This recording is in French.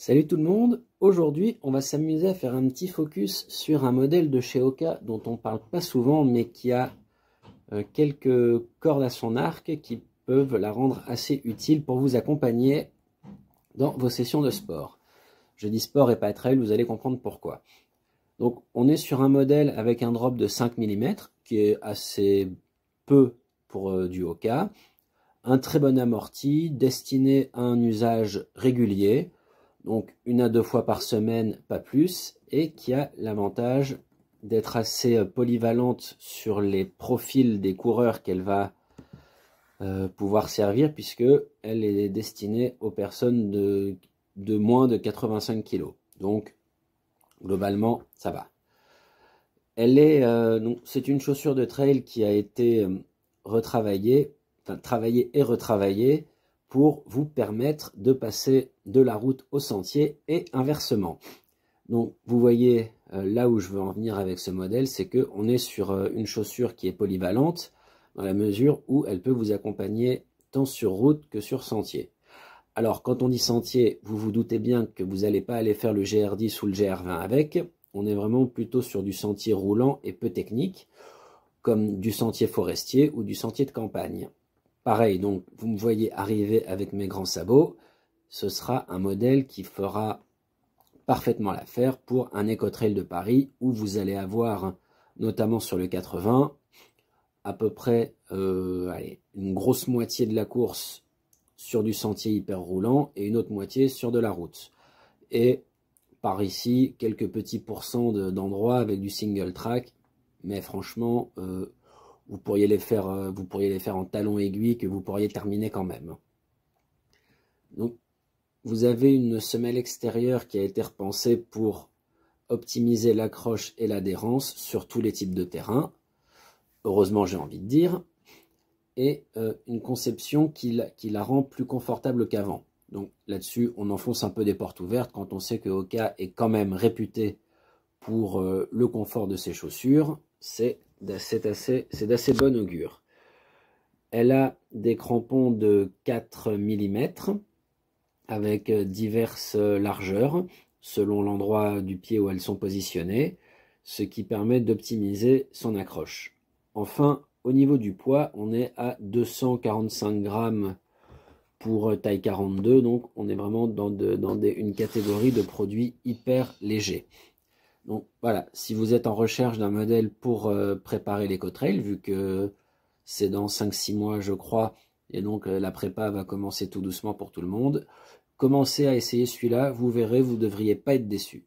Salut tout le monde, aujourd'hui on va s'amuser à faire un petit focus sur un modèle de chez Oka dont on parle pas souvent mais qui a quelques cordes à son arc qui peuvent la rendre assez utile pour vous accompagner dans vos sessions de sport. Je dis sport et pas trail, vous allez comprendre pourquoi. Donc on est sur un modèle avec un drop de 5 mm qui est assez peu pour du Oka, un très bon amorti destiné à un usage régulier. Donc 1 à 2 fois par semaine, pas plus, et qui a l'avantage d'être assez polyvalente sur les profils des coureurs qu'elle va pouvoir servir, puisque elle est destinée aux personnes de moins de 85 kg. Donc globalement, ça va. C'est une chaussure de trail qui a été travaillée et retravaillée pour vous permettre de passer de la route au sentier et inversement. Donc vous voyez là où je veux en venir avec ce modèle, c'est qu'on est sur une chaussure qui est polyvalente dans la mesure où elle peut vous accompagner tant sur route que sur sentier. Alors quand on dit sentier, vous vous doutez bien que vous n'allez pas aller faire le GR10 ou le GR20 avec, on est vraiment plutôt sur du sentier roulant et peu technique, comme du sentier forestier ou du sentier de campagne. Pareil, donc vous me voyez arriver avec mes grands sabots, ce sera un modèle qui fera parfaitement l'affaire pour un éco-trail de Paris où vous allez avoir, notamment sur le 80, à peu près une grosse moitié de la course sur du sentier hyper roulant et une autre moitié sur de la route. Et par ici, quelques petits pourcents d'endroits avec du single track, mais franchement, vous pourriez les faire en talons aiguilles que vous pourriez terminer quand même. Donc, vous avez une semelle extérieure qui a été repensée pour optimiser l'accroche et l'adhérence sur tous les types de terrain. Heureusement, j'ai envie de dire. Et une conception qui la rend plus confortable qu'avant. Donc là-dessus, on enfonce un peu des portes ouvertes quand on sait que Oka est quand même réputé pour le confort de ses chaussures. C'est d'assez bon augure. Elle a des crampons de 4 mm avec diverses largeurs selon l'endroit du pied où elles sont positionnées, ce qui permet d'optimiser son accroche. Enfin, au niveau du poids, on est à 245 grammes pour taille 42, donc on est vraiment dans une catégorie de produits hyper légers. Donc voilà, si vous êtes en recherche d'un modèle pour préparer l'éco-trail, vu que c'est dans 5-6 mois je crois, et donc la prépa va commencer tout doucement pour tout le monde, commencez à essayer celui-là, vous verrez, vous ne devriez pas être déçus.